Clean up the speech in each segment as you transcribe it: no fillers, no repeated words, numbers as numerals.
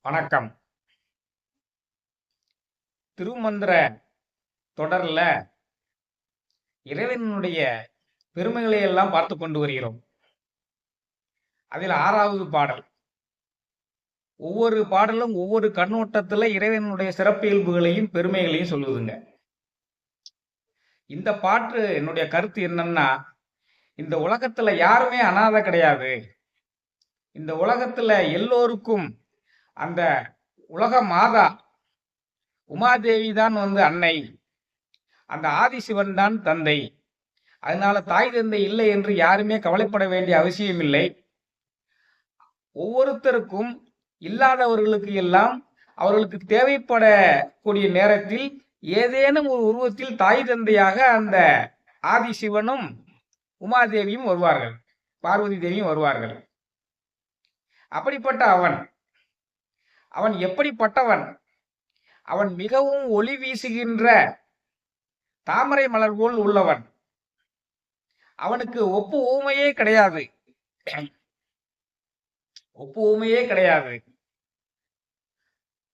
வணக்கம். திருமந்திர தொடர்ல இறைவனுடைய பெருமைகளை எல்லாம் பார்த்து கொண்டு வருகிறோம். அதில் 6வது பாடல். ஒவ்வொரு பாடலும் ஒவ்வொரு கண்ணோட்டத்துல இறைவனுடைய சிறப்பியல்புகளையும் பெருமைகளையும் சொல்லுதுங்க. இந்த பாட்டு என்னுடைய கருத்து என்னன்னா, இந்த உலகத்துல யாருமே அனாதை கிடையாது. இந்த உலகத்துல எல்லோருக்கும் அந்த உலக மாதா உமாதேவி தான் அன்னை, அந்த ஆதிசிவன் தான் தந்தை. அதனால தாய் தந்தை இல்லை என்று யாருமே கவலைப்பட வேண்டிய அவசியம் இல்லை. ஒவ்வொருத்தருக்கும் இல்லாதவர்களுக்கு எல்லாம் அவர்களுக்கு தேவைப்படக்கூடிய நேரத்தில் ஏதேனும் ஒரு உருவத்தில் தாய் தந்தையாக அந்த ஆதிசிவனும் உமாதேவியும் வருவார்கள், பார்வதி தேவியும் வருவார்கள். அப்படிப்பட்ட அவன் எப்படிப்பட்டவன்? அவன் மிகவும் ஒளி வீசுகின்ற தாமரை மலர் போல் உள்ளவன். அவனுக்கு ஒப்பு ஊமையே கிடையாது. ஒப்பு ஊமையே கிடையாது.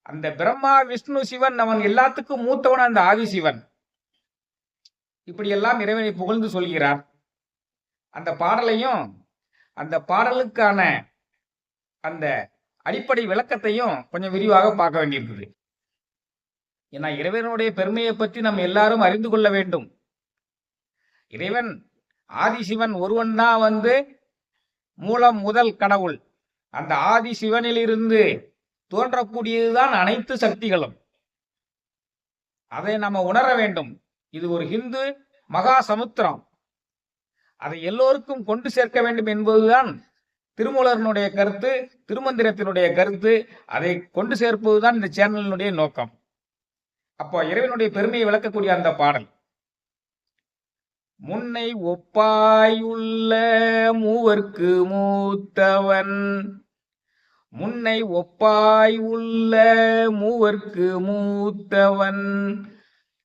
அந்த பிரம்மா விஷ்ணு சிவன் அவன் எல்லாத்துக்கும் மூத்தவன் அந்த ஆதிசிவன். இப்படியெல்லாம் இறைவனை புகழ்ந்து சொல்கிறார். அந்த பாடலையும் அந்த பாடலுக்கான அந்த அடிப்படை விளக்கத்தையும் கொஞ்சம் விரிவாக பார்க்க வேண்டியிருக்குது. ஏன்னா இறைவனுடைய பெருமையை பற்றி நம்ம எல்லாரும் அறிந்து கொள்ள வேண்டும். இறைவன் ஆதிசிவன் ஒருவன் தான் மூலம் முதல் கடவுள். அந்த ஆதிசிவனிலிருந்து தோன்றக்கூடியதுதான் அனைத்து சக்திகளும். அதை நம்ம உணர வேண்டும். இது ஒரு ஹிந்து மகா சமுத்திரம். அதை எல்லோருக்கும் கொண்டு சேர்க்க வேண்டும் என்பதுதான் திருமூலனுடைய கருத்து, திருமந்திரத்தினுடைய கருத்து. அதை கொண்டு சேர்ப்பதுதான் இந்த சேனலினுடைய நோக்கம். அப்போ இறைவனுடைய பெருமையை விளக்கக்கூடிய அந்த பாடல், முன்னை ஒப்பாயுள்ள மூவர்க்கு மூத்தவன், முன்னை ஒப்பாய் உள்ள மூவர்க்கு மூத்தவன்,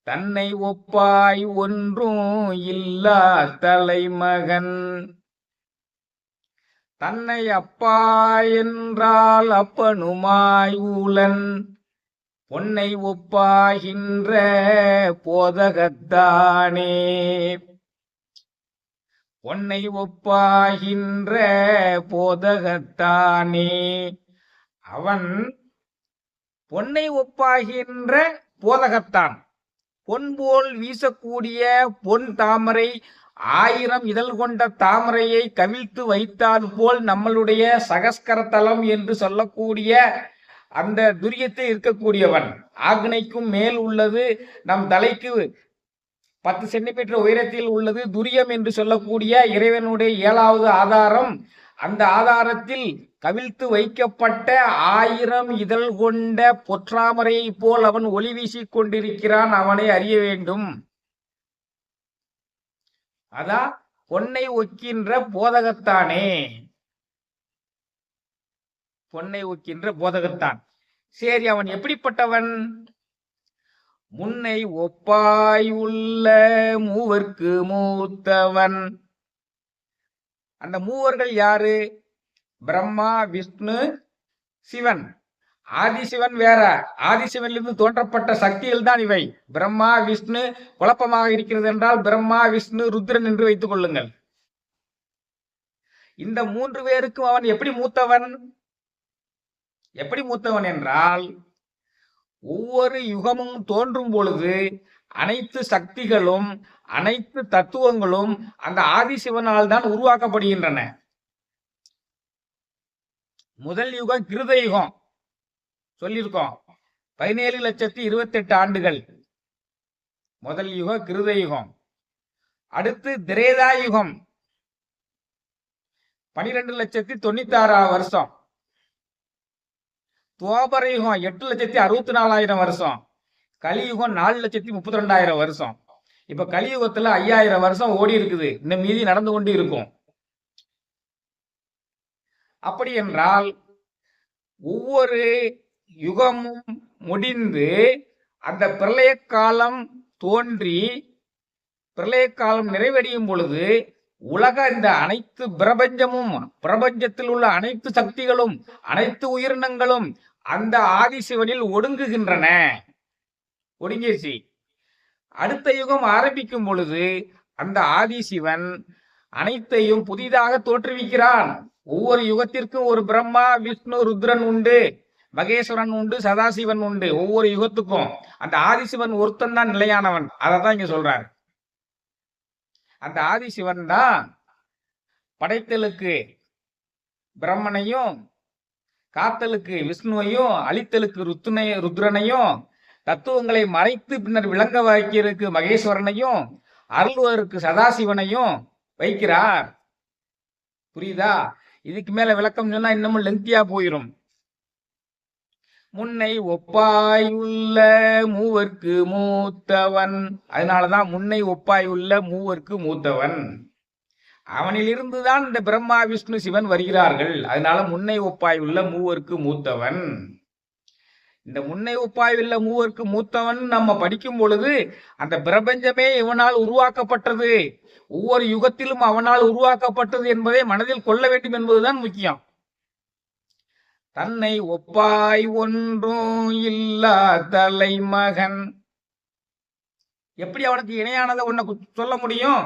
தன்னை ஒப்பாய் ஒன்றும் இல்லா தலைமகன், தன்னை அப்பா என்றால் அப்பனுமாய் ஊலன், பொன்னை ஒப்பாகின்ற போதகத்தானே, பொன்னை ஒப்பாகின்ற போதகத்தானே. அவன் பொன்னை ஒப்பாகின்ற போதகத்தான். பொன் போல் வீசக்கூடிய பொன் தாமரை 1000 இதழ் கொண்ட தாமரையை கவிழ்த்து வைத்தால் போல் நம்மளுடைய சகஸ்கரத்தலம் என்று சொல்லக்கூடிய அந்த துரியத்தை இருக்கக்கூடியவன். ஆக்னைக்கும் மேல் உள்ளது, நம் தலைக்கு 10 சென்டிமீட்டர் உயரத்தில் உள்ளது துரியம் என்று சொல்லக்கூடிய இறைவனுடைய 7வது ஆதாரம். அந்த ஆதாரத்தில் கவிழ்த்து வைக்கப்பட்ட 1000 இதழ் கொண்ட பொற்றாமரையை போல் அவன் ஒளி வீசிக் கொண்டிருக்கிறான். அவனை அறிய வேண்டும். அதான் பொன்னை ஒக்கின்ற போதகத்தானே, பொன்னை ஒக்கின்ற போதகத்தான். சரி, அவன் எப்படிப்பட்டவன்? முன்னை ஒப்பாய் உள்ள மூவர்க்கு மூத்தவன். அந்த மூவர்கள் யாரு? பிரம்மா, விஷ்ணு, சிவன். ஆதிசிவன் வேற. ஆதிசிவனிலிருந்து தோன்றப்பட்ட சக்திகள் தான் இவை. பிரம்மா விஷ்ணு குழப்பமாக இருக்கிறது என்றால் பிரம்மா விஷ்ணு ருத்ரன் என்று வைத்துக் கொள்ளுங்கள். இந்த 3 பேருக்கும் அவன் எப்படி மூத்தவன்? எப்படி மூத்தவன் என்றால், ஒவ்வொரு யுகமும் தோன்றும் பொழுது அனைத்து சக்திகளும் அனைத்து தத்துவங்களும் அந்த ஆதிசிவனால் தான் உருவாக்கப்படுகின்றன. முதல் யுகம் கிருத யுகம் சொல்லியிருக்கோம். 17,28,000 ஆண்டுகள் முதல் யுகம் கிருத யுகம். அடுத்து திரேதா யுகம் 12,96,000 வருஷம். துவாபர யுகம் 8,64,000 வருஷம். கலியுகம் 4,32,000 வருஷம். இப்ப கலியுகத்துல 5,000 வருஷம் ஓடி இருக்குது. இந்த மீதி நடந்து கொண்டு இருக்கும். அப்படி என்றால் ஒவ்வொரு யுகமும் முடிந்து அந்த பிரளய காலம் தோன்றி பிரளய காலம் நிறைவடையும் பொழுது உலக இந்த அனைத்து பிரபஞ்சமும், பிரபஞ்சத்தில் உள்ள அனைத்து சக்திகளும், அனைத்து உயிரினங்களும் அந்த ஆதிசிவனில் ஒடுங்குகின்றன. ஒடுங்கிருச்சு. அடுத்த யுகம் ஆரம்பிக்கும் பொழுது அந்த ஆதிசிவன் அனைத்தையும் புதிதாக தோற்றுவிக்கிறான். ஒவ்வொரு யுகத்திற்கும் ஒரு பிரம்மா, விஷ்ணு, ருத்ரன் உண்டு, மகேஸ்வரன் உண்டு, சதாசிவன் உண்டு. ஒவ்வொரு யுகத்துக்கும் அந்த ஆதிசிவன் ஒருத்தன் தான் நிலையானவன். அதான் இங்க சொல்றாரு. அந்த ஆதிசிவன் தான் படைத்தலுக்கு பிரம்மனையும், காத்தலுக்கு விஷ்ணுவையும், அழித்தலுக்கு ருத்ரனையும், தத்துவங்களை மறைத்து பின்னர் விளங்க வைக்கிறதுக்கு மகேஸ்வரனையும், அருள்வதற்கு சதாசிவனையும் வைக்கிறார். புரியுதா? இதுக்கு மேல விளக்கம் சொன்னா இன்னமும் லெங்தியா போயிரும். முன்னை ஒப்பாய் உள்ள மூவர்க்கு மூத்தவன். அதனாலதான் முன்னை ஒப்பாய் உள்ள மூவர்க்கு மூத்தவன். அவனிலிருந்துதான் இந்த பிரம்மா, விஷ்ணு, சிவன் வருகிறார்கள். அதனால முன்னை ஒப்பாய் உள்ள மூவர்க்கு மூத்தவன். இந்த முன்னை ஒப்பாய் உள்ள மூவர்க்கு மூத்தவன் நம்ம படிக்கும் பொழுது அந்த பிரபஞ்சமே இவனால் உருவாக்கப்பட்டது, ஒவ்வொரு யுகத்திலும் அவனால் உருவாக்கப்பட்டது என்பதை மனதில் கொள்ள வேண்டும் என்பதுதான் முக்கியம். தன்னை ஒப்பாய் ஒன்றும் இல்லா தலைமகன். எப்படி அவனுக்கு இணையானதை ஒன்ன சொல்ல முடியும்?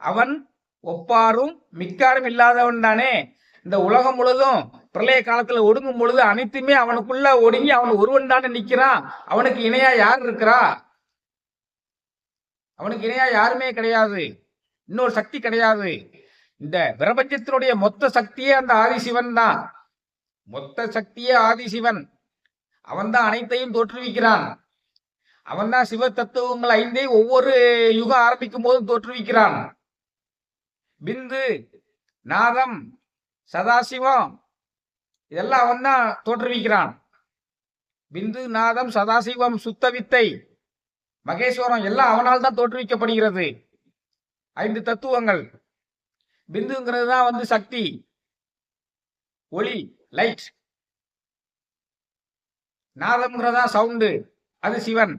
அவன் ஒப்பாரும் மிக்காரும் இல்லாதவன் தானே. இந்த உலகம் முழுதும் பிரளய காலத்துல ஒடுங்கும் பொழுது அனைத்துமே அவனுக்குள்ள ஒடுங்கி அவன் ஒருவன் தானே நிக்கிறான். அவனுக்கு இணையா யார் இருக்கிறா? அவனுக்கு இணையா யாருமே கிடையாது. இன்னொரு சக்தி கிடையாது. இந்த பிரபஞ்சத்தினுடைய மொத்த சக்தியே அந்த ஆதிசிவன் தான். மொத்த சக்தியே ஆதிசிவன். அவன் தான் அனைத்தையும் தோற்றுவிக்கிறான். அவன் தான் சிவ தத்துவங்கள் 5 ஒவ்வொரு யுகம் ஆரம்பிக்கும் போதும் தோற்றுவிக்கிறான். பிந்து, நாதம், சதாசிவம் இதெல்லாம் அவன் தான் தோற்றுவிக்கிறான். பிந்து, நாதம், சதாசிவம், சுத்த வித்தை, மகேஸ்வரம் எல்லாம் அவனால் தான் தோற்றுவிக்கப்படுகிறது. 5 தத்துவங்கள். பிந்துங்கிறது தான் சக்தி, ஒளி, லைட். நாதம்ங்கிறதா சவுண்டு, அது சிவன்.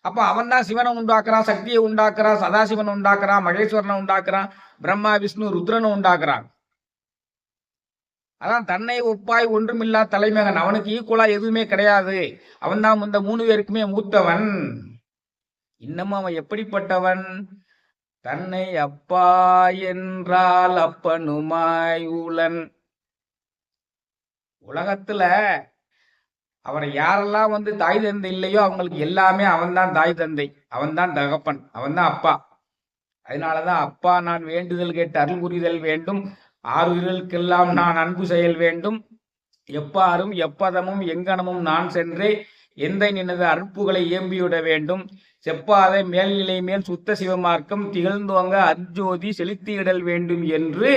அப்ப அவன் தான் சிவனை உண்டாக்குறான், சக்தியை உண்டாக்குறான், சதாசிவனை உண்டாக்குறான், மகேஸ்வரனை உண்டாக்குறான், பிரம்மா, விஷ்ணு, ருத்ரனை உண்டாக்குறான். அதான் தன்னை ஒப்பாய் ஒன்றுமில்லா தலைமகன். அவனுக்கு ஈக்குவலா எதுவுமே கிடையாது. அவன் தான் இந்த 3 பேருக்குமே மூத்தவன். இன்னமும் அவன் எப்படிப்பட்டவன்? தன்னை அப்பா என்றால் அப்பனுமாய் உளன். உலகத்துல அவரை யாரெல்லாம் தாய் தந்தை இல்லையோ அவங்களுக்கு எல்லாமே அவன் தான் தாய் தந்தை, அவன் தான் தகப்பன், அவன் தான் அப்பா. அதனாலதான் அப்பா நான் வேண்டுதல் கேட்டு அருள் புரிதல் வேண்டும், ஆறுதலுக்கெல்லாம் நான் அன்பு செயல் வேண்டும், எப்பாரும் எப்பதமும் எங்கனமும் நான் சென்றே எந்த நினது அற்புகளை ஏம்பிவிட வேண்டும், செப்பாத மேல்நிலை மேல் சுத்த சிவமார்க்கம் திகழ்ந்தோங்க அர்ஜோதி செலுத்தியிடல் வேண்டும் என்று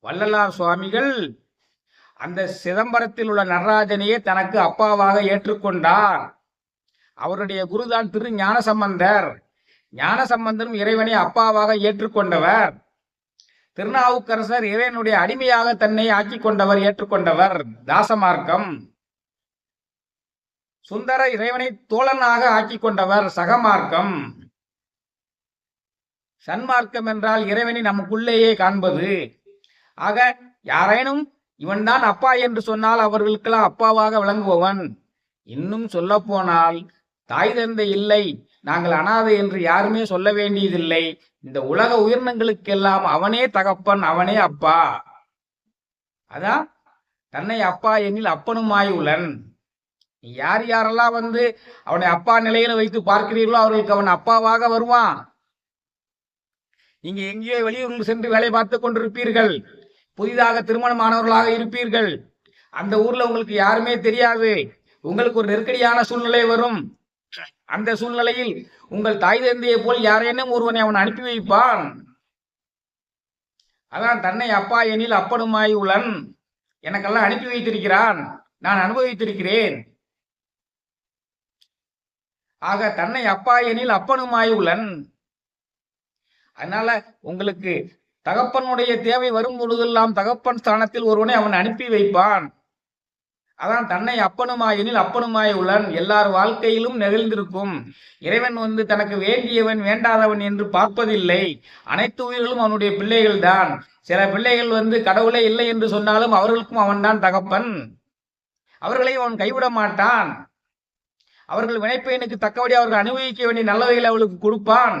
வள்ளலார் சுவாமிகள் அந்த சிதம்பரத்தில் உள்ள நடராஜனையே தனக்கு அப்பாவாக ஏற்றுக்கொண்டார். அவருடைய குருதான் திரு ஞானசம்பந்தர். ஞானசம்பந்தரும் இறைவனை அப்பாவாக ஏற்றுக்கொண்டவர். திருநாவுக்கரசர் இறைவனுடைய அடிமையாக தன்னை ஆக்கி கொண்டவர், ஏற்றுக்கொண்டவர். தாசமார்க்கம். சுந்தர இறைவனை தோழனாக ஆக்கி கொண்டவர், சகமார்க்கம். சன்மார்க்கம் என்றால் இறைவனை நமக்குள்ளேயே காண்பது. ஆக யாரேனும் இவன்தான் அப்பா என்று சொன்னால் அவர்களுக்கெல்லாம் அப்பாவாக விளங்குபவன். இன்னும் சொல்ல போனால் தாய் தந்தை இல்லை, நாங்கள் அனாதை என்று யாருமே சொல்ல வேண்டியதில்லை. இந்த உலக உயிரினங்களுக்கெல்லாம் அவனே தகப்பன், அவனே அப்பா. அதான் தன்னை அப்பா எனில் அப்பனுமாய் உளன். யார் யாரெல்லாம் அவனை அப்பா நிலையில வைத்து பார்க்கிறீர்களோ அவர்களுக்கு அவன் அப்பாவாக வருவான். நீங்க எங்கேயோ வெளியூரில் சென்று வேலை பார்த்து கொண்டிருப்பீர்கள், புதிதாக திருமணமானவர்களாக இருப்பீர்கள். அந்த ஊர்ல உங்களுக்கு யாருமே தெரியாது. உங்களுக்கு ஒரு நெருக்கடியான சூழ்நிலை வரும். அந்த சூழ்நிலையில் உங்கள் தாய் தந்தையை போல் யாரேனும் ஒருவனை அவன் அனுப்பி வைப்பான். அதான் தன்னை அப்பா எனில் அப்பனுமாய் உளன். எனக்கெல்லாம் அனுப்பி வைத்திருக்கிறான், நான் அனுபவித்திருக்கிறேன். ஆக தன்னை அப்பா எனில் அப்பனுமாய் உளன். அதனால உங்களுக்கு தகப்பனுடைய தேவை வரும் பொழுதெல்லாம் தகப்பன் ஸ்தானத்தில் ஒருவனை அவன் அனுப்பி வைப்பான். அதான் தன்னை அப்பனுமாயெனில் அப்பனுமாய் உளன். எல்லார் வாழ்க்கையிலும் நிகழ்ந்திருக்கும். இறைவன் தனக்கு வேண்டியவன் வேண்டாதவன் என்று பார்ப்பதில்லை. அனைத்து உயிர்களும் அவனுடைய பிள்ளைகள் தான். சில பிள்ளைகள் கடவுளே இல்லை என்று சொன்னாலும் அவர்களுக்கும் அவன் தான் தகப்பன். அவர்களையும் அவன் கைவிட மாட்டான். அவர்கள் வினைப்பயனுக்கு தக்கபடி அவர்கள் அனுபவிக்க வேண்டிய நல்லவைகளை அவளுக்கு கொடுப்பான்.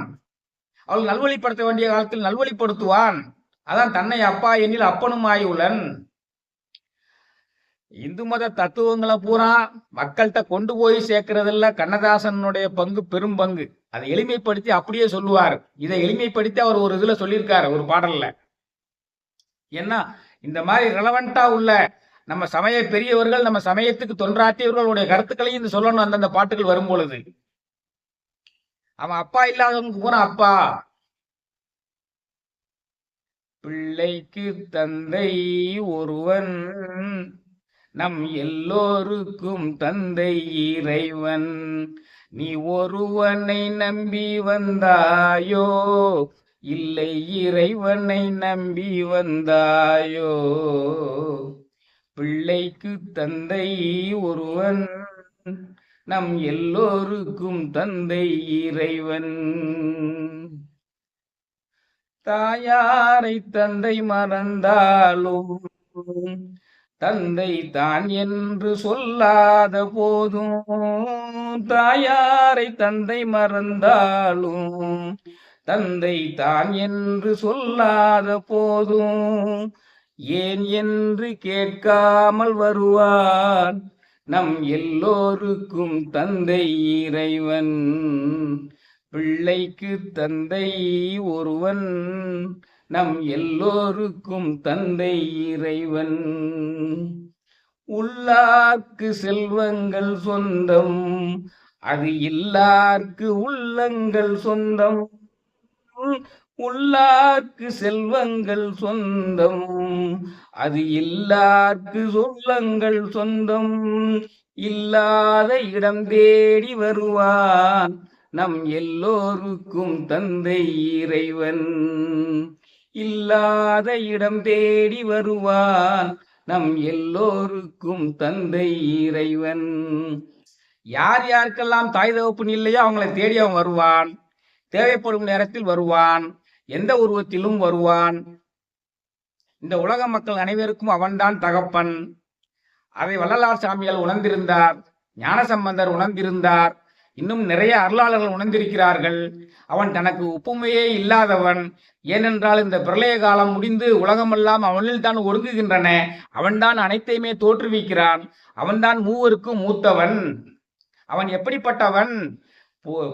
அவள் நல்வழிப்படுத்த வேண்டிய காலத்தில் நல்வழிப்படுத்துவான். அதான் தன்னை அப்பா எண்ணில் அப்பனும் ஆயுள்ளன். இந்து மத தத்துவங்களை பூரா மக்கள்கிட்ட கொண்டு போய் சேர்க்கறதுல கண்ணதாசனுடைய பங்கு பெரும் பங்கு. அதை எளிமைப்படுத்தி அப்படியே சொல்லுவார். இதை எளிமைப்படுத்தி அவர் ஒரு இதுல சொல்லியிருக்காரு, ஒரு பாடல்ல. ஏன்னா இந்த மாதிரி ரெலவெண்டா உள்ள நம்ம சமய பெரியவர்கள், நம்ம சமயத்துக்கு தொன்றாற்றியவர்களுடைய கருத்துக்களையும் இந்த சொல்லணும் அந்தந்த பாட்டுகள் வரும் பொழுது. அவன் அப்பா இல்லாதவனுக்கு பூரா அப்பா. பிள்ளைக்கு தந்தை ஒருவன், நம் எல்லோருக்கும் தந்தை இறைவன். நீ ஒருவனை நம்பி வந்தாயோ, இல்லை இறைவனை நம்பி வந்தாயோ. பிள்ளைக்கு தந்தை ஒருவன், நம் எல்லோருக்கும் தந்தை இறைவன். தாயாரை தந்தை மறந்தாலும் தந்தை தான் என்று சொல்லாத போதும், தாயாரை தந்தை மறந்தாலும் தந்தை தான் என்று சொல்லாத போதும், ஏன் என்று கேட்காமல் வருவான் நம் எல்லோருக்கும் தந்தை இறைவன். பிள்ளைக்கு தந்தை ஒருவன், நம் எல்லோருக்கும் தந்தை இறைவன். உள்ளார்க்கு செல்வங்கள் சொந்தம், அது இல்லார்க்கு உள்ளங்கள் சொந்தம். உள்ளார்க்கு செல்வங்கள் சொந்தம், அது இல்லார்க்கு சொல்லங்கள் சொந்தம். இல்லாத இடம் தேடி வருவான் நம் எல்லோருக்கும் தந்தை இறைவன். இல்லாத இடம் தேடி வருவான் நம் எல்லோருக்கும் தந்தை இறைவன். யார் யாருக்கெல்லாம் தாய் தகப்பன் இல்லையோ அவங்களை தேடி அவன் வருவான். தேவைப்படும் நேரத்தில் வருவான், எந்த உருவத்திலும் வருவான். இந்த உலக மக்கள் அனைவருக்கும் அவன்தான் தகப்பன். அதை வள்ளலார் சாமியால் உணர்ந்திருந்தார், ஞானசம்பந்தர் உணர்ந்திருந்தார், இன்னும் நிறைய அருளாளர்கள் உணர்ந்திருக்கிறார்கள். அவன் தனக்கு ஒப்புமையே இல்லாதவன். ஏனென்றால் இந்த பிரளய காலம் முடிந்து உலகமெல்லாம் அவனில் தான் ஒடுங்குகின்றன. அவன்தான் அனைத்தையுமே தோற்றுவிக்கிறான். அவன்தான் மூவருக்கும் மூத்தவன். அவன் எப்படிப்பட்டவன்?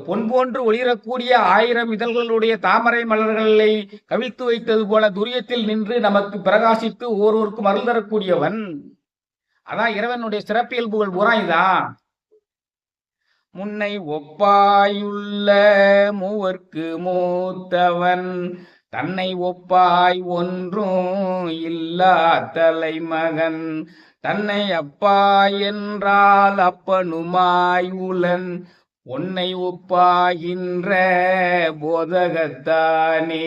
பொன் போன்று ஒளிரக்கூடிய 1000 இதழ்களுடைய தாமரை மலர்களை கவிழ்த்து வைத்தது போல துரியத்தில் நின்று நமக்கு பிரகாசித்து ஒவ்வொருவருக்கும் அருள் தரக்கூடியவன். அதான் இறைவனுடைய சிறப்பியல்புகள் பூரா இதான். முன்னை ஒப்பாயுள்ள மூவர்க்கு மூத்தவன், தன்னை ஒப்பாய் ஒன்றும் இல்லா தலைமகன். தன்னை அப்பா என்றால் அப்பனுமாய் உளன், உன்னை ஒப்பாகின்ற போதகத்தானே.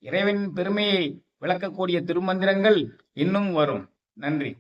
இறைவன் பெருமையை விளக்கக்கூடிய திருமந்திரங்கள் இன்னும் வரும். நன்றி.